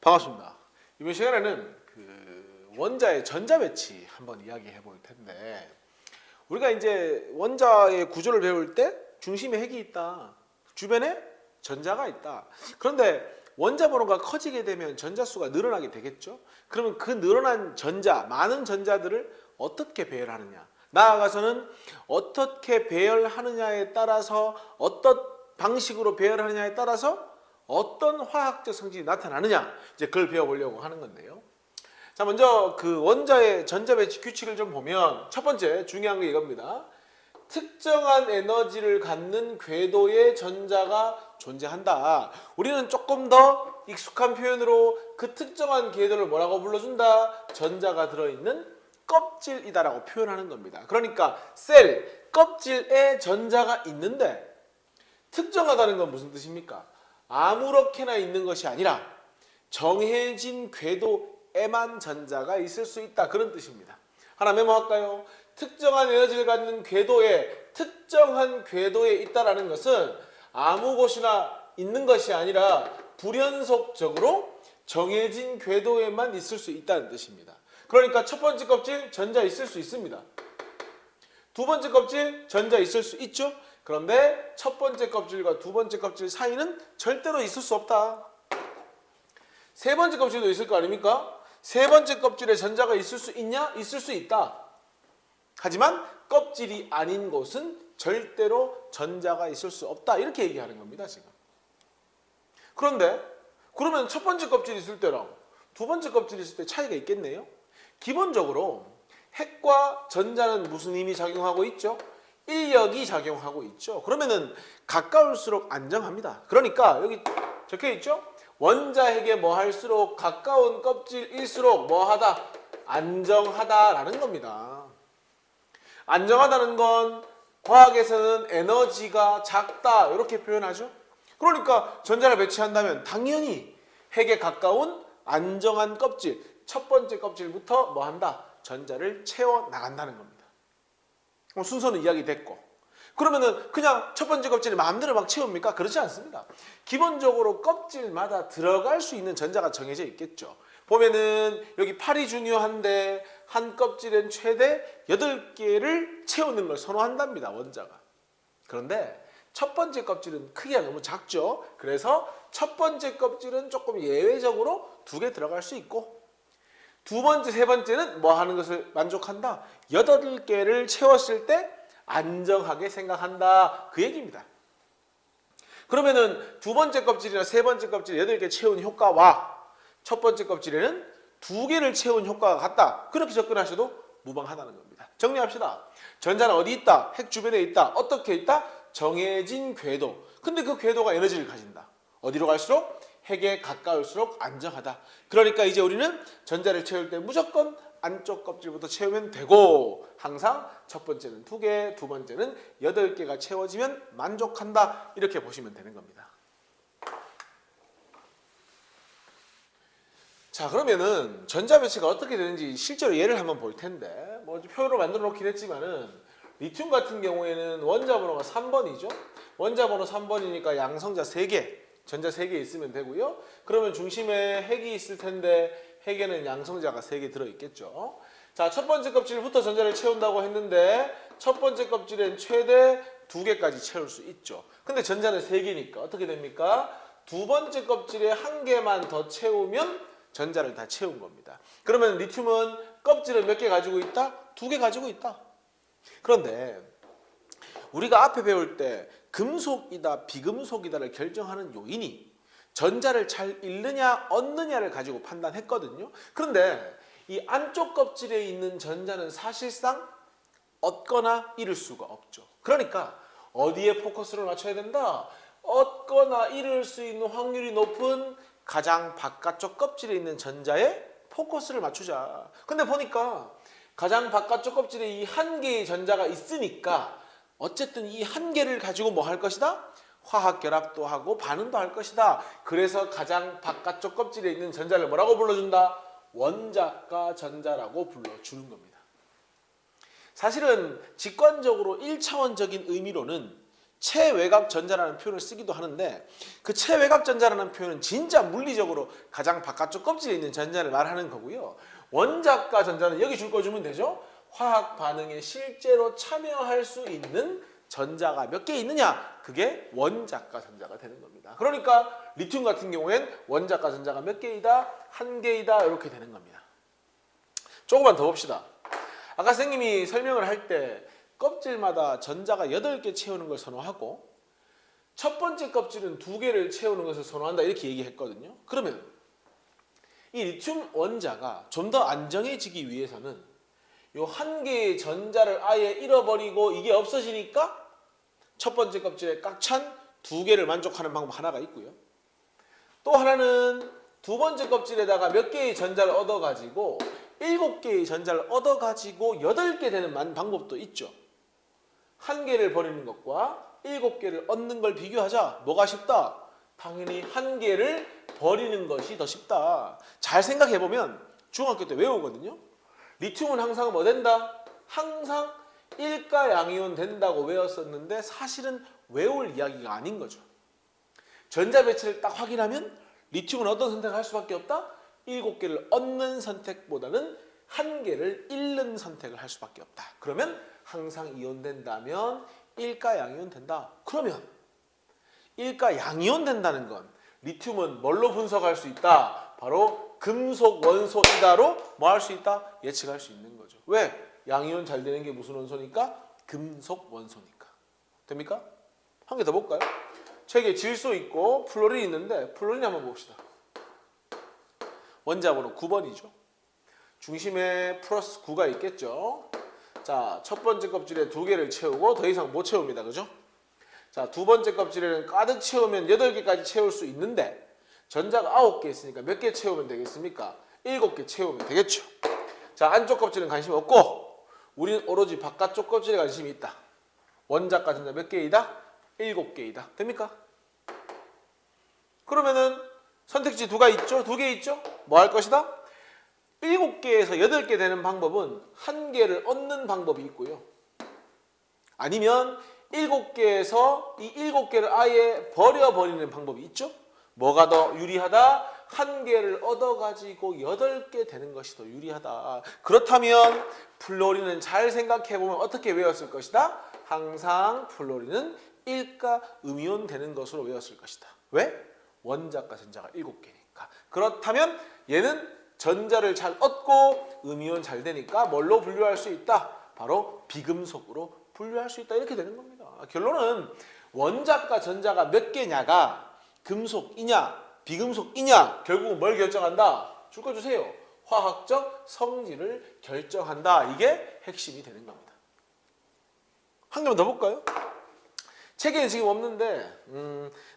반갑습니다. 이번 시간에는 원자의 전자 배치 한번 이야기해 볼 텐데, 우리가 이제 원자의 구조를 배울 때 중심에 핵이 있다, 주변에 전자가 있다. 그런데 원자 번호가 커지게 되면 전자수가 늘어나게 되겠죠. 그러면 그 늘어난 전자, 많은 전자들을 어떻게 배열하느냐, 나아가서는 어떻게 배열하느냐에 따라서, 어떤 방식으로 배열하느냐에 따라서 어떤 화학적 성질이 나타나느냐, 이제 그걸 배워보려고 하는 건데요. 자, 먼저 그 원자의 전자 배치 규칙을 좀 보면 첫 번째 중요한 게 이겁니다. 특정한 에너지를 갖는 궤도의 전자가 존재한다. 우리는 조금 더 익숙한 표현으로 그 특정한 궤도를 뭐라고 불러준다? 전자가 들어있는 껍질이다라고 표현하는 겁니다. 그러니까 셀, 껍질에 전자가 있는데 특정하다는 건 무슨 뜻입니까? 아무렇게나 있는 것이 아니라 정해진 궤도에만 전자가 있을 수 있다, 그런 뜻입니다. 하나 메모할까요? 특정한 에너지를 갖는 궤도에, 특정한 궤도에 있다라는 것은 아무 곳이나 있는 것이 아니라 불연속적으로 정해진 궤도에만 있을 수 있다는 뜻입니다. 그러니까 첫 번째 껍질 전자 있을 수 있습니다. 두 번째 껍질 전자 있을 수 있죠. 그런데 첫 번째 껍질과 두 번째 껍질 사이는 절대로 있을 수 없다. 세 번째 껍질도 있을 거 아닙니까? 세 번째 껍질에 전자가 있을 수 있냐? 있을 수 있다. 하지만 껍질이 아닌 곳은 절대로 전자가 있을 수 없다, 이렇게 얘기하는 겁니다, 지금. 그런데 그러면 첫 번째 껍질이 있을 때랑 두 번째 껍질이 있을 때 차이가 있겠네요. 기본적으로 핵과 전자는 무슨 힘이 작용하고 있죠? 인력이 작용하고 있죠. 그러면은 가까울수록 안정합니다. 그러니까 여기 적혀 있죠? 원자핵에 뭐 할수록 가까운 껍질일수록 뭐 하다? 안정하다라는 겁니다. 안정하다는 건 과학에서는 에너지가 작다, 이렇게 표현하죠. 그러니까 전자를 배치한다면 당연히 핵에 가까운 안정한 껍질, 첫 번째 껍질부터 뭐 한다? 전자를 채워 나간다는 겁니다. 순서는 이야기됐고, 그러면은 그냥 첫 번째 껍질을 마음대로 막 채웁니까? 그렇지 않습니다. 기본적으로 껍질마다 들어갈 수 있는 전자가 정해져 있겠죠. 보면은 여기 8이 중요한데 한 껍질엔 최대 8개를 채우는 걸 선호한답니다, 원자가. 그런데 첫 번째 껍질은 크기가 너무 작죠. 그래서 첫 번째 껍질은 조금 예외적으로 2개 들어갈 수 있고, 두 번째, 세 번째는 뭐 하는 것을 만족한다? 8개를 채웠을 때 안정하게 생각한다, 그 얘기입니다. 그러면은 두 번째 껍질이나 세 번째 껍질 8개 채운 효과와 첫 번째 껍질에는 2개를 채운 효과가 같다, 그렇게 접근하셔도 무방하다는 겁니다. 정리합시다. 전자는 어디 있다? 핵 주변에 있다. 어떻게 있다? 정해진 궤도. 근데 그 궤도가 에너지를 가진다. 어디로 갈수록? 핵에 가까울수록 안정하다. 그러니까 이제 우리는 전자를 채울 때 무조건 안쪽 껍질부터 채우면 되고, 항상 첫 번째는 2개, 두 번째는 8개가 채워지면 만족한다, 이렇게 보시면 되는 겁니다. 자, 그러면은 전자 배치가 어떻게 되는지 실제로 예를 한번 볼 텐데, 뭐 표로 만들어 놓긴 했지만은 리튬 같은 경우에는 원자 번호가 3번이죠. 원자 번호 3번이니까 양성자 3개, 전자 3개 있으면 되고요. 그러면 중심에 핵이 있을 텐데 핵에는 양성자가 3개 들어있겠죠. 자, 첫 번째 껍질부터 전자를 채운다고 했는데 첫 번째 껍질엔 최대 2개까지 채울 수 있죠. 근데 전자는 3개니까 어떻게 됩니까? 두 번째 껍질에 1개만 더 채우면 전자를 다 채운 겁니다. 그러면 리튬은 껍질을 몇 개 가지고 있다? 2개 가지고 있다. 그런데 우리가 앞에 배울 때 금속이다, 비금속이다를 결정하는 요인이 전자를 잘 잃느냐 얻느냐를 가지고 판단했거든요. 그런데 이 안쪽 껍질에 있는 전자는 사실상 얻거나 잃을 수가 없죠. 그러니까 어디에 포커스를 맞춰야 된다? 얻거나 잃을 수 있는 확률이 높은 가장 바깥쪽 껍질에 있는 전자에 포커스를 맞추자. 근데 보니까 가장 바깥쪽 껍질에 이 1개의 전자가 있으니까 어쨌든 이 1개를 가지고 뭐 할 것이다? 화학 결합도 하고 반응도 할 것이다. 그래서 가장 바깥쪽 껍질에 있는 전자를 뭐라고 불러준다? 원자가 전자라고 불러주는 겁니다. 사실은 직관적으로 1차원적인 의미로는 체외곽 전자라는 표현을 쓰기도 하는데 그 체외곽 전자라는 표현은 진짜 물리적으로 가장 바깥쪽 껍질에 있는 전자를 말하는 거고요. 원자가 전자는 여기 줄 거 주면 되죠. 화학 반응에 실제로 참여할 수 있는 전자가 몇 개 있느냐? 그게 원자가 전자가 되는 겁니다. 그러니까 리튬 같은 경우엔 원자가 전자가 몇 개이다? 한 개이다. 이렇게 되는 겁니다. 조금만 더 봅시다. 아까 선생님이 설명을 할 때 껍질마다 전자가 8개 채우는 걸 선호하고 첫 번째 껍질은 2개를 채우는 것을 선호한다 이렇게 얘기했거든요. 그러면 이 리튬 원자가 좀 더 안정해지기 위해서는 요 한 개의 전자를 아예 잃어버리고 이게 없어지니까 첫 번째 껍질에 꽉 찬 2개를 만족하는 방법 하나가 있고요. 또 하나는 두 번째 껍질에다가 몇 개의 전자를 얻어가지고 7개의 전자를 얻어가지고 8개 되는 방법도 있죠. 한 개를 버리는 것과 7개를 얻는 걸 비교하자. 뭐가 쉽다? 당연히 한 개를 버리는 것이 더 쉽다. 잘 생각해보면 중학교 때 외우거든요. 리튬은 항상 뭐 된다? 항상 일가양이온 된다고 외웠었는데 사실은 외울 이야기가 아닌 거죠. 전자 배치를 딱 확인하면 리튬은 어떤 선택을 할 수밖에 없다? 7개를 얻는 선택보다는 한 개를 잃는 선택을 할 수밖에 없다. 그러면 항상 이온된다면 일가양이온 된다. 그러면 일가양이온 된다는 건 리튬은 뭘로 분석할 수 있다? 바로 금속 원소이다로 뭐 할 수 있다? 예측할 수 있는 거죠. 왜? 양이온 잘 되는 게 무슨 원소니까? 금속 원소니까. 됩니까? 한 개 더 볼까요? 책에 질소 있고 플로린 있는데 플로린 한번 봅시다. 원자번호 9번이죠. 중심에 플러스 9가 있겠죠. 자, 첫 번째 껍질에 2개를 채우고 더 이상 못 채웁니다. 그죠? 자, 두 번째 껍질에는 가득 채우면 8개까지 채울 수 있는데 전자가 9개 있으니까 몇 개 채우면 되겠습니까? 7개 채우면 되겠죠. 자, 안쪽 껍질은 관심 없고 우리는 오로지 바깥쪽 껍질에 관심이 있다. 원자가 전자 몇 개이다? 7개이다. 됩니까? 그러면은 선택지 2개 있죠? 뭐 할 것이다? 7개에서 8개 되는 방법은 한 개를 얻는 방법이 있고요. 아니면 7개에서 이 7개를 아예 버려버리는 방법이 있죠? 뭐가 더 유리하다? 한 개를 얻어가지고 8개 되는 것이 더 유리하다. 그렇다면 플로린은 잘 생각해보면 어떻게 외웠을 것이다? 항상 플로린은 일가 음이온 되는 것으로 외웠을 것이다. 왜? 원자가 전자가 7개니까. 그렇다면 얘는 전자를 잘 얻고 음이온 잘 되니까 뭘로 분류할 수 있다? 바로 비금속으로 분류할 수 있다. 이렇게 되는 겁니다. 결론은 원자가 전자가 몇 개냐가 금속이냐 비금속이냐 결국은 뭘 결정한다? 줄 거 주세요. 화학적 성질을 결정한다. 이게 핵심이 되는 겁니다. 한 개만 더 볼까요? 책에는 지금 없는데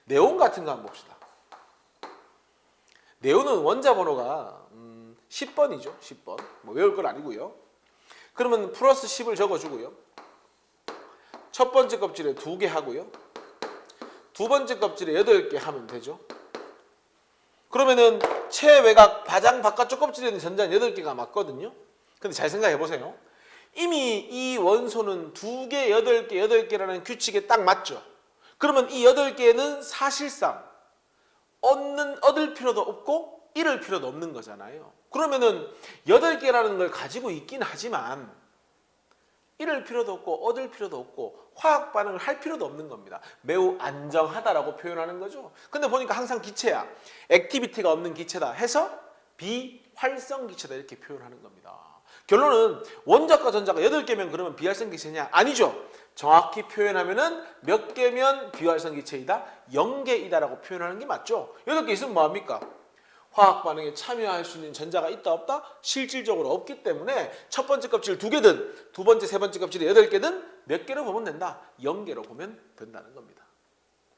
네온 같은 거 한번 봅시다. 네온은 원자 번호가 10번이죠. 10번. 뭐 외울 건 아니고요. 그러면 플러스 10을 적어주고요. 첫 번째 껍질에 2개 하고요. 두 번째 껍질에 8개 하면 되죠. 그러면은 체외곽 가장 바깥쪽 껍질에 있는 전자는 8개가 맞거든요. 근데 잘 생각해 보세요. 이미 이 원소는 2개, 8개, 8개라는 규칙에 딱 맞죠. 그러면 이 8개는 사실상 얻을 필요도 없고 잃을 필요도 없는 거잖아요. 그러면은 8개라는 걸 가지고 있긴 하지만 잃을 필요도 없고 얻을 필요도 없고 화학 반응을 할 필요도 없는 겁니다. 매우 안정하다라고 표현하는 거죠. 근데 보니까 항상 기체야. 액티비티가 없는 기체다 해서 비활성 기체다 이렇게 표현하는 겁니다. 결론은 원자과 전자가 8개면 그러면 비활성 기체냐? 아니죠. 정확히 표현하면은 몇 개면 비활성 기체이다? 0개이다라고 표현하는 게 맞죠. 8개 있으면 뭐합니까? 화학 반응에 참여할 수 있는 전자가 있다 없다? 실질적으로 없기 때문에 첫 번째 껍질 2개든 두 번째, 세 번째 껍질이 8개든 몇 개로 보면 된다? 0개로 보면 된다는 겁니다.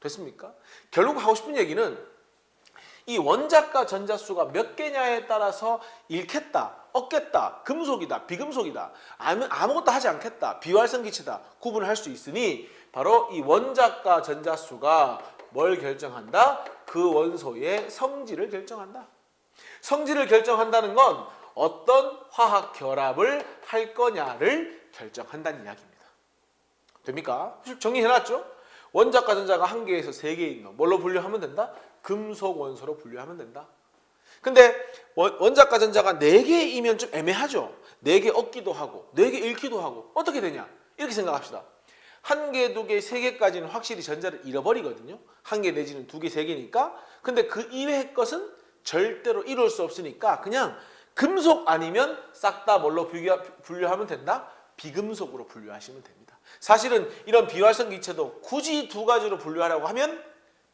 됐습니까? 결국 하고 싶은 얘기는 이 원자과 전자수가 몇 개냐에 따라서 잃겠다, 얻겠다, 금속이다, 비금속이다, 아무것도 하지 않겠다, 비활성 기체다 구분할 수 있으니 바로 이 원자과 전자수가 뭘 결정한다? 그 원소의 성질을 결정한다. 성질을 결정한다는 건 어떤 화학 결합을 할 거냐를 결정한다는 이야기입니다. 됩니까? 정리해놨죠? 원자과 전자가 한 개에서 세 개인 놈 뭘로 분류하면 된다? 금속 원소로 분류하면 된다. 근데 원자과 전자가 네 개이면 좀 애매하죠. 네 개 얻기도 하고 네 개 잃기도 하고 어떻게 되냐? 이렇게 생각합시다. 한 개, 두 개, 세 개까지는 확실히 전자를 잃어버리거든요. 한 개 내지는 두 개, 세 개니까. 근데 그 이외의 것은 절대로 이룰 수 없으니까 그냥 금속 아니면 싹 다 뭘로 분류하면 된다? 비금속으로 분류하시면 됩니다. 사실은 이런 비활성 기체도 굳이 두 가지로 분류하라고 하면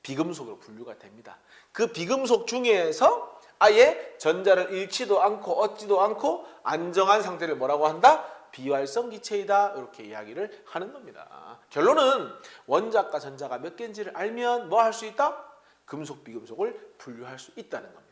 비금속으로 분류가 됩니다. 그 비금속 중에서 아예 전자를 잃지도 않고 얻지도 않고 안정한 상태를 뭐라고 한다? 비활성 기체이다. 이렇게 이야기를 하는 겁니다. 결론은 원자과 전자가 몇 개인지를 알면 뭐 할 수 있다? 금속, 비금속을 분류할 수 있다는 겁니다.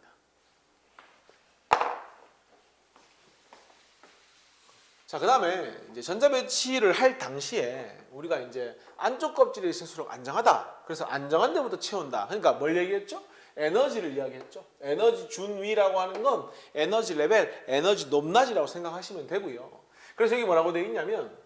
자, 그 다음에 이제 전자 배치를 할 당시에 우리가 이제 안쪽 껍질이 있을수록 안정하다. 그래서 안정한 데부터 채운다. 그러니까 뭘 얘기했죠? 에너지를 이야기했죠. 에너지 준위라고 하는 건 에너지 레벨, 에너지 높낮이라고 생각하시면 되고요. 그래서 여기 뭐라고 되어 있냐면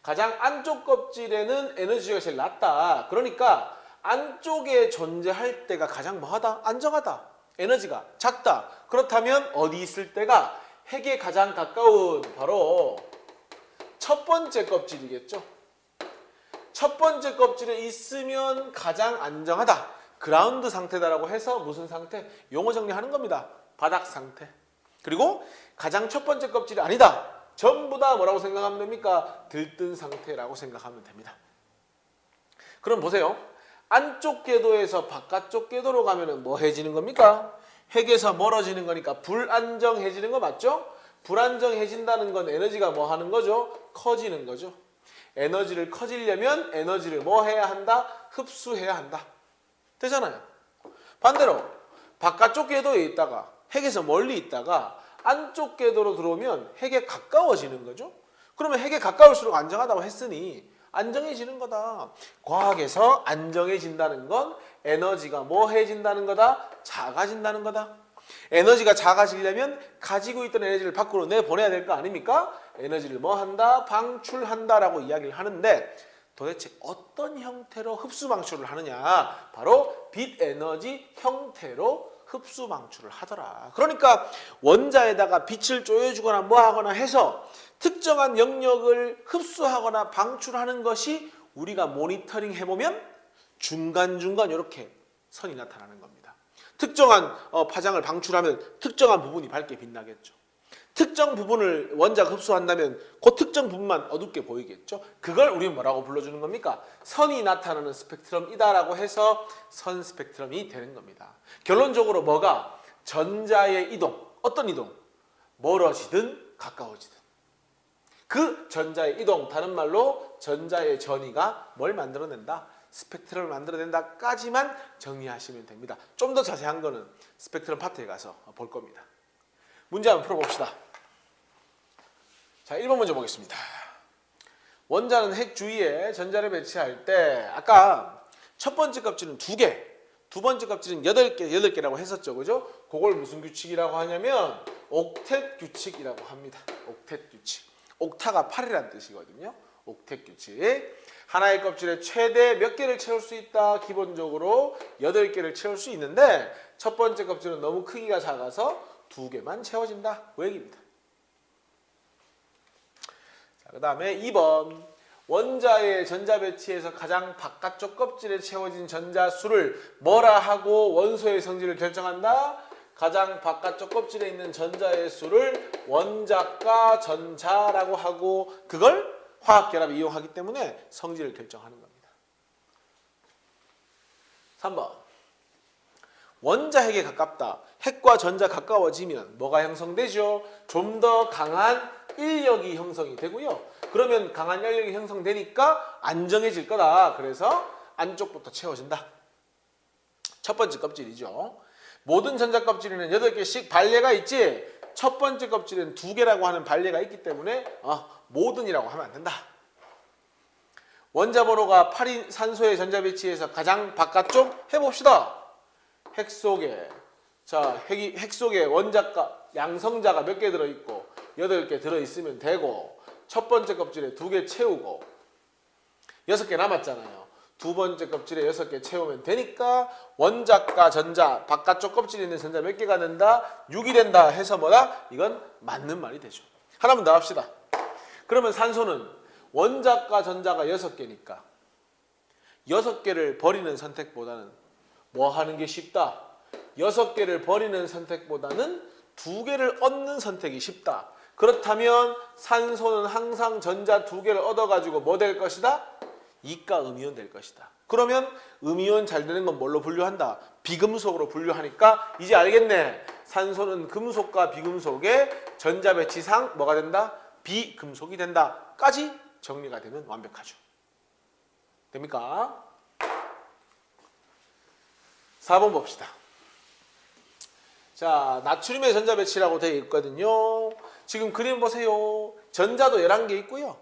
가장 안쪽 껍질에는 에너지가 제일 낮다. 그러니까 안쪽에 존재할 때가 가장 뭐하다? 안정하다. 에너지가 작다. 그렇다면 어디 있을 때가 핵에 가장 가까운 바로 첫 번째 껍질이겠죠. 첫 번째 껍질에 있으면 가장 안정하다. 그라운드 상태다라고 해서 무슨 상태? 용어 정리하는 겁니다. 바닥 상태. 그리고 가장 첫 번째 껍질이 아니다. 전부 다 뭐라고 생각하면 됩니까? 들뜬 상태라고 생각하면 됩니다. 그럼 보세요. 안쪽 궤도에서 바깥쪽 궤도로 가면은 뭐 해지는 겁니까? 핵에서 멀어지는 거니까 불안정해지는 거 맞죠? 불안정해진다는 건 에너지가 뭐 하는 거죠? 커지는 거죠. 에너지를 커지려면 에너지를 뭐 해야 한다? 흡수해야 한다. 되잖아요. 반대로 바깥쪽 궤도에 있다가 핵에서 멀리 있다가 안쪽 궤도로 들어오면 핵에 가까워지는 거죠. 그러면 핵에 가까울수록 안정하다고 했으니 안정해지는 거다. 과학에서 안정해진다는 건 에너지가 뭐 해진다는 거다? 작아진다는 거다. 에너지가 작아지려면 가지고 있던 에너지를 밖으로 내보내야 될 거 아닙니까? 에너지를 뭐 한다? 방출한다라고 이야기를 하는데 도대체 어떤 형태로 흡수 방출을 하느냐? 바로 빛 에너지 형태로 흡수 방출을 하더라. 그러니까 원자에다가 빛을 쪼여주거나 뭐 하거나 해서 특정한 영역을 흡수하거나 방출하는 것이 우리가 모니터링 해보면 중간중간 이렇게 선이 나타나는 겁니다. 특정한 파장을 방출하면 특정한 부분이 밝게 빛나겠죠. 특정 부분을 원자가 흡수한다면 그 특정 부분만 어둡게 보이겠죠. 그걸 우리는 뭐라고 불러주는 겁니까? 선이 나타나는 스펙트럼이다라고 해서 선 스펙트럼이 되는 겁니다. 결론적으로 뭐가? 전자의 이동. 어떤 이동? 멀어지든 가까워지든. 그 전자의 이동, 다른 말로 전자의 전이가 뭘 만들어낸다? 스펙트럼을 만들어낸다까지만 정리하시면 됩니다. 좀 더 자세한 거는 스펙트럼 파트에 가서 볼 겁니다. 문제 한번 풀어봅시다. 자, 1번 문제 보겠습니다. 원자는 핵 주위에 전자를 배치할 때 아까 첫 번째 껍질은 2개, 두 번째 껍질은 8개라고 했었죠. 그죠? 그걸 무슨 규칙이라고 하냐면 옥텟 규칙이라고 합니다. 옥텟 규칙. 옥타가 8이라는 뜻이거든요. 옥텟 규칙. 하나의 껍질에 최대 몇 개를 채울 수 있다? 기본적으로 8개를 채울 수 있는데 첫 번째 껍질은 너무 크기가 작아서 2개만 채워진다. 그 얘기입니다. 자, 그 다음에 2번. 원자의 전자 배치에서 가장 바깥쪽 껍질에 채워진 전자 수를 뭐라 하고 원소의 성질을 결정한다? 가장 바깥쪽 껍질에 있는 전자의 수를 원자과 전자라고 하고 그걸 화학결합에 이용하기 때문에 성질을 결정하는 겁니다. 3번. 원자 핵에 가깝다. 핵과 전자 가까워지면 뭐가 형성되죠? 좀 더 강한 인력이 형성이 되고요. 그러면 강한 인력이 형성되니까 안정해질 거다. 그래서 안쪽부터 채워진다. 첫 번째 껍질이죠. 모든 전자 껍질에는 8개씩 발레가 있지. 첫 번째 껍질에는 2개라고 하는 발레가 있기 때문에 모든이라고 하면 안 된다. 원자 번호가 8인 산소의 전자 배치에서 가장 바깥쪽 해봅시다. 핵 속에 핵 속에 원자가 양성자가 몇 개 들어있고 8개 들어있으면 되고 첫 번째 껍질에 2개 채우고 6개 남았잖아요. 두 번째 껍질에 6개 채우면 되니까 원자과 전자 바깥쪽 껍질에 있는 전자 몇 개가 된다? 6이 된다 해서 뭐다? 이건 맞는 말이 되죠. 하나만 더 합시다. 그러면 산소는 원자과 전자가 6개니까 6개를 버리는 선택보다는 뭐 하는 게 쉽다? 6개를 버리는 선택보다는 2개를 얻는 선택이 쉽다. 그렇다면 산소는 항상 전자 2개를 얻어가지고 뭐 될 것이다? 이가 음이온 될 것이다. 그러면 음이온 잘 되는 건 뭘로 분류한다? 비금속으로 분류하니까 이제 알겠네. 산소는 금속과 비금속의 전자 배치상 뭐가 된다? 비금속이 된다. 까지 정리가 되면 완벽하죠. 됩니까? 4번 봅시다. 자, 나트륨의 전자 배치라고 되어 있거든요. 지금 그림 보세요. 전자도 11개 있고요.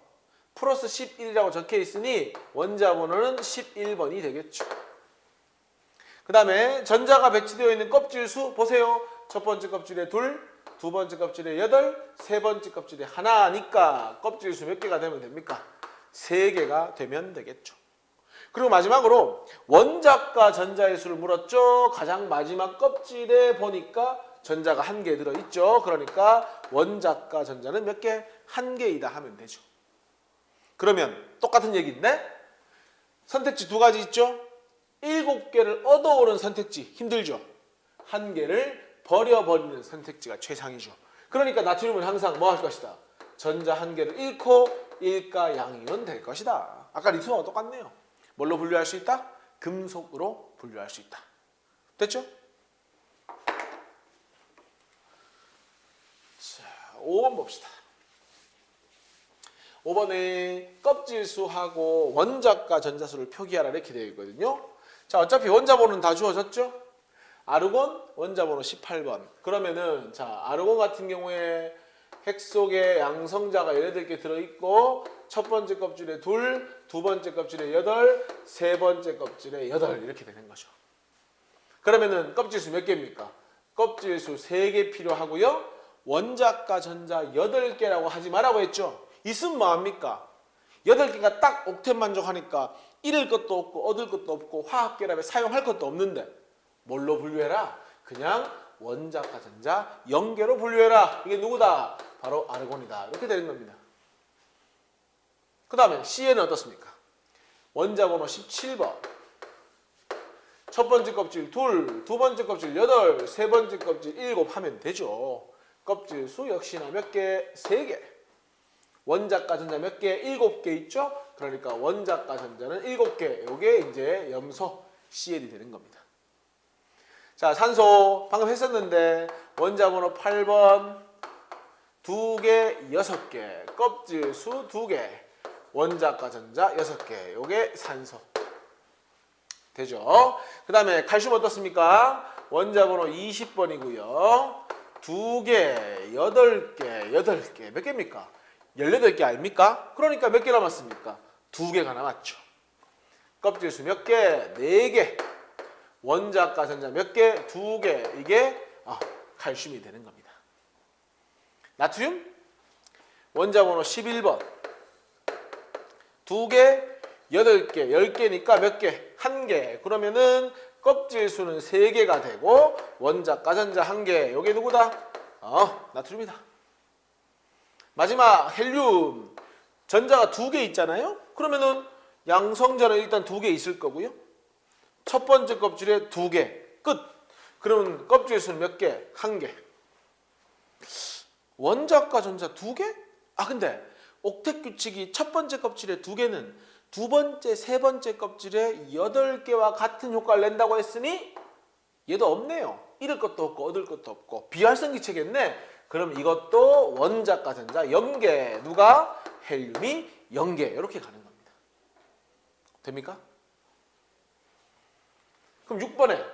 플러스 11이라고 적혀 있으니 원자 번호는 11번이 되겠죠. 그 다음에 전자가 배치되어 있는 껍질 수 보세요. 첫 번째 껍질에 2, 두 번째 껍질에 8, 세 번째 껍질에 하나니까 껍질 수 몇 개가 되면 됩니까? 3개가 되면 되겠죠. 그리고 마지막으로 원자과 전자의 수를 물었죠. 가장 마지막 껍질에 보니까 전자가 1개 들어있죠. 그러니까 원자과 전자는 몇 개? 1개이다 하면 되죠. 그러면 똑같은 얘기인데 선택지 2가지 있죠. 7개를 얻어오는 선택지 힘들죠. 1개를 버려버리는 선택지가 최상이죠. 그러니까 나트륨은 항상 뭐 할 것이다? 전자 1개를 잃고 일가 양이온 될 것이다. 아까 리수와 똑같네요. 뭘로 분류할 수 있다? 금속으로 분류할 수 있다. 됐죠? 자, 5번 봅시다. 5번에 껍질수하고 원자과 전자수를 표기하라 이렇게 되어 있거든요. 자, 어차피 원자번호는 다 주어졌죠? 아르곤 원자번호 18번. 그러면은 자, 아르곤 같은 경우에 핵 속에 양성자가 18개 들어있고 첫 번째 껍질에 2, 두 번째 껍질에 8, 세 번째 껍질에 8 이렇게 되는 거죠. 그러면은 껍질수 몇 개입니까? 껍질수 3개 필요하고요. 원자과 전자 8개라고 하지 말라고 했죠. 있으면 뭐합니까? 8개가 딱 옥텟 만족하니까 잃을 것도 없고 얻을 것도 없고 화학결합에 사용할 것도 없는데 뭘로 분류해라? 그냥 원자과 전자 0개로 분류해라. 이게 누구다? 바로 아르곤이다. 이렇게 되는 겁니다. 그 다음에 C에는 어떻습니까? 원자번호 17번. 첫 번째 껍질 2, 두 번째 껍질 8, 세 번째 껍질 7 하면 되죠. 껍질 수 역시나 몇 개? 3개. 원자과 전자 몇 개? 7개 있죠? 그러니까 원자과 전자는 7개. 이게 이제 염소 CL이 되는 겁니다. 자, 산소 방금 했었는데 원자번호 8번 2개, 6개. 껍질 수 2개. 원자과 전자 6개. 요게 산소. 되죠? 그 다음에 칼슘 어떻습니까? 원자번호 20번이고요. 2개, 8개, 8개. 몇 개입니까? 18개 아닙니까? 그러니까 몇 개 남았습니까? 2개가 남았죠. 껍질수 몇 개? 4개. 원자과 전자 몇 개? 2개. 이게 칼슘이 되는 겁니다. 나트륨? 원자번호 11번. 2개, 8개, 10개니까 몇 개? 1개. 그러면은 껍질수는 3개가 되고 원자과 전자 1개. 요게 누구다? 나트륨이다. 마지막 헬륨. 전자가 2개 있잖아요. 그러면은 양성자는 일단 2개 있을 거고요. 첫 번째 껍질에 2개. 끝. 그러면 껍질수는 몇 개? 1개. 원자과 전자 2개? 근데 옥텟 규칙이 첫 번째 껍질에 2개는 두 번째, 세 번째 껍질에 8개와 같은 효과를 낸다고 했으니 얘도 없네요. 잃을 것도 없고 얻을 것도 없고 비활성 기체겠네. 그럼 이것도 원자과 전자 0개. 누가? 헬륨이 0개. 이렇게 가는 겁니다. 됩니까? 그럼 6번에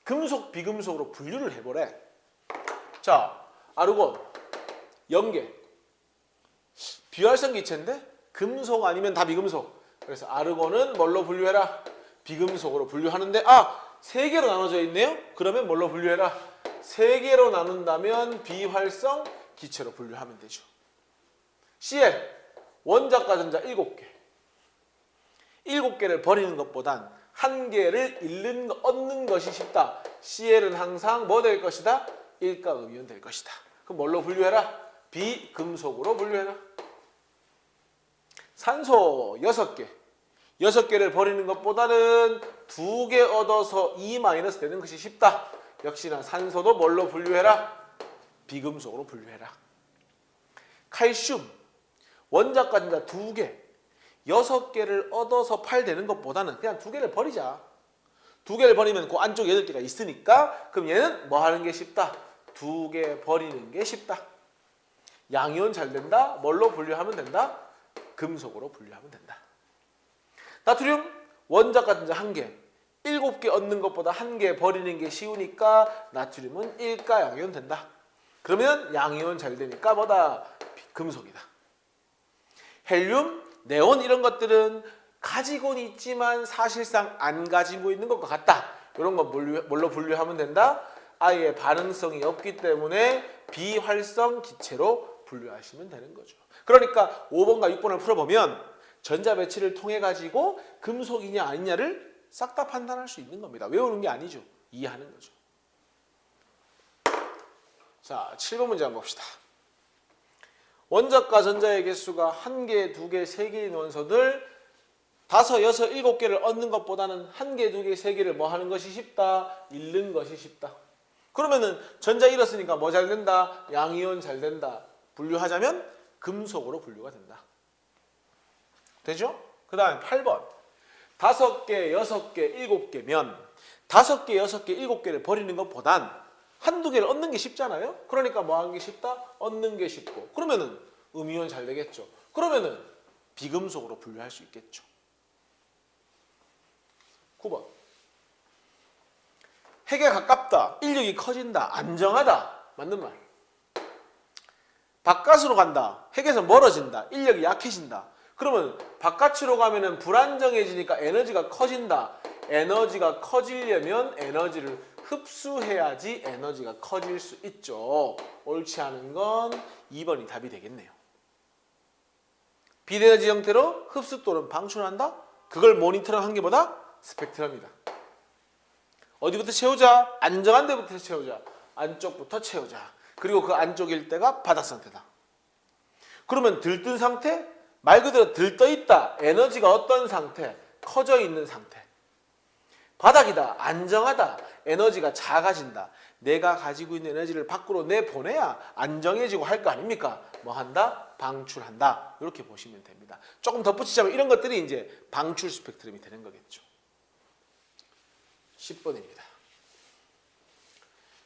금속, 비금속으로 분류를 해보래. 자, 아르곤 0개. 비활성 기체인데 금속 아니면 다 비금속. 그래서 아르곤은 뭘로 분류해라? 비금속으로 분류하는데 3개로 나눠져 있네요. 그러면 뭘로 분류해라? 3개로 나눈다면 비활성 기체로 분류하면 되죠. Cl 원자과 전자 7개. 7개를 버리는 것보단 1개를 얻는 것이 쉽다. CL은 항상 뭐 될 것이다? 일가 음이온 될 것이다. 그럼 뭘로 분류해라? 비금속으로 분류해라. 산소 6개. 6개를 버리는 것보다는 2개 얻어서 2 마이너스 되는 것이 쉽다. 역시나 산소도 뭘로 분류해라? 비금속으로 분류해라. 칼슘 원자과 전자 2개 6개를 얻어서 8 되는 것보다는 그냥 2개를 버리자. 2개를 버리면 그 안쪽에 8개가 있으니까 그럼 얘는 뭐 하는 게 쉽다? 2개 버리는 게 쉽다. 양이온 잘 된다. 뭘로 분류하면 된다? 금속으로 분류하면 된다. 나트륨 원자과 전자 1개 7개 얻는 것보다 1개 버리는 게 쉬우니까 나트륨은 1가 양이온 된다. 그러면 양이온 잘 되니까 뭐다? 금속이다. 헬륨, 네온 이런 것들은 가지고는 있지만 사실상 안 가지고 있는 것과 같다. 이런 거 뭘로 분류하면 된다? 아예 반응성이 없기 때문에 비활성 기체로 분류하시면 되는 거죠. 그러니까 5번과 6번을 풀어보면 전자 배치를 통해 가지고 금속이냐 아니냐를 싹 다 판단할 수 있는 겁니다. 외우는 게 아니죠. 이해하는 거죠. 자, 7번 문제 한번 봅시다. 원자과 전자의 개수가 1개, 2개, 3개인 원소들 5, 6, 7개를 얻는 것보다는 1개, 2개, 3개를 뭐 하는 것이 쉽다? 잃는 것이 쉽다. 그러면은 전자 잃었으니까 뭐 잘 된다? 양이온 잘 된다. 분류하자면 금속으로 분류가 된다. 되죠? 그 다음에 8번. 5개, 6개, 7개면 5개, 6개, 7개를 버리는 것보단 1, 2개를 얻는 게 쉽잖아요? 그러니까 뭐 하는 게 쉽다? 얻는 게 쉽고. 그러면은 음이온 잘 되겠죠? 그러면은 비금속으로 분류할 수 있겠죠. 9번. 핵에 가깝다. 인력이 커진다. 안정하다. 맞는 말. 바깥으로 간다. 핵에서 멀어진다. 인력이 약해진다. 그러면 바깥으로 가면은 불안정해지니까 에너지가 커진다. 에너지가 커지려면 에너지를 흡수해야지 에너지가 커질 수 있죠. 옳지 않은 건 2번이 답이 되겠네요. 비에너지 형태로 흡수 또는 방출한다? 그걸 모니터링한 게 뭐다? 스펙트럼이다. 어디부터 채우자? 안정한 데부터 채우자. 안쪽부터 채우자. 그리고 그 안쪽일 때가 바닥 상태다. 그러면 들뜬 상태? 말 그대로 들떠 있다. 에너지가 어떤 상태? 커져 있는 상태. 바닥이다. 안정하다. 에너지가 작아진다. 내가 가지고 있는 에너지를 밖으로 내보내야 안정해지고 할 거 아닙니까? 뭐 한다? 방출한다. 이렇게 보시면 됩니다. 조금 덧붙이자면 이런 것들이 이제 방출 스펙트럼이 되는 거겠죠. 10번입니다.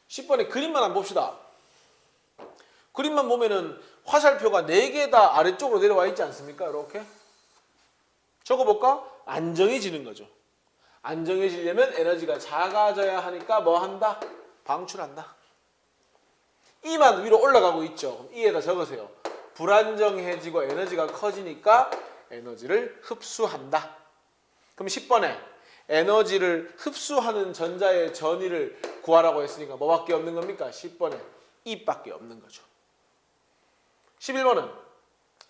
10번에 그림만 한번 봅시다. 그림만 보면은 화살표가 4개 다 아래쪽으로 내려와 있지 않습니까? 이렇게. 적어볼까? 안정해지는 거죠. 안정해지려면 에너지가 작아져야 하니까 뭐 한다? 방출한다. E만 위로 올라가고 있죠. 그럼 E에다 적으세요. 불안정해지고 에너지가 커지니까 에너지를 흡수한다. 그럼 10번에 에너지를 흡수하는 전자의 전위를 구하라고 했으니까 뭐밖에 없는 겁니까? 10번에 E밖에 없는 거죠. 11번은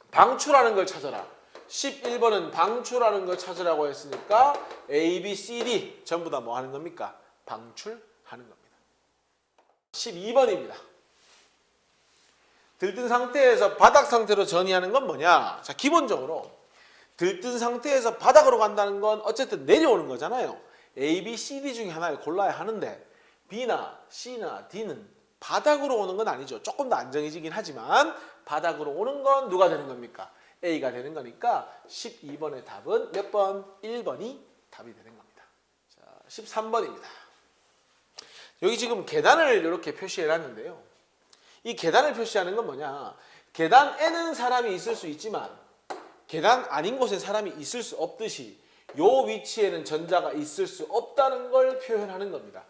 방출하는 걸 찾아라. 11번은 방출하는 걸 찾으라고 했으니까 A, B, C, D 전부 다 뭐 하는 겁니까? 방출하는 겁니다. 12번입니다. 들뜬 상태에서 바닥 상태로 전이하는 건 뭐냐? 자, 기본적으로 들뜬 상태에서 바닥으로 간다는 건 어쨌든 내려오는 거잖아요. A, B, C, D 중에 하나를 골라야 하는데 B나 C나 D는 바닥으로 오는 건 아니죠. 조금 더 안정해지긴 하지만 바닥으로 오는 건 누가 되는 겁니까? A가 되는 거니까 12번의 답은 몇 번? 1번이 답이 되는 겁니다. 자, 13번입니다. 여기 지금 계단을 이렇게 표시해 놨는데요. 이 계단을 표시하는 건 뭐냐? 계단에는 사람이 있을 수 있지만 계단 아닌 곳에 사람이 있을 수 없듯이 요 위치에는 전자가 있을 수 없다는 걸 표현하는 겁니다.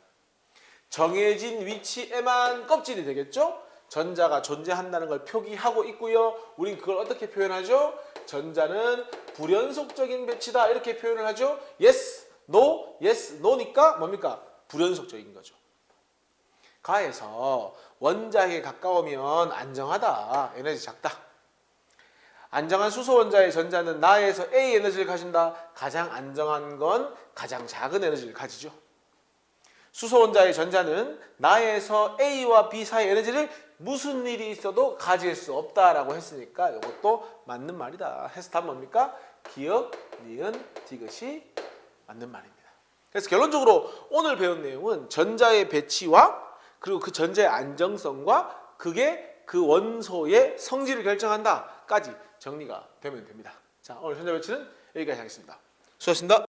정해진 위치에만 껍질이 되겠죠? 전자가 존재한다는 걸 표기하고 있고요. 우린 그걸 어떻게 표현하죠? 전자는 불연속적인 배치다 이렇게 표현을 하죠. yes, no, yes, no니까 뭡니까? 불연속적인 거죠. 가에서 원자에게 가까우면 안정하다, 에너지 작다. 안정한 수소 원자의 전자는 나에서 A 에너지를 가진다. 가장 안정한 건 가장 작은 에너지를 가지죠. 수소 원자의 전자는 나에서 A와 B 사이 에너지를 무슨 일이 있어도 가질 수 없다라고 했으니까 이것도 맞는 말이다. 해서 답은 뭡니까? 기역, 니은, 디귿이 맞는 말입니다. 그래서 결론적으로 오늘 배운 내용은 전자의 배치와 그리고 그 전자의 안정성과 그게 그 원소의 성질을 결정한다까지 정리가 되면 됩니다. 자, 오늘 전자 배치는 여기까지 하겠습니다. 수고하셨습니다.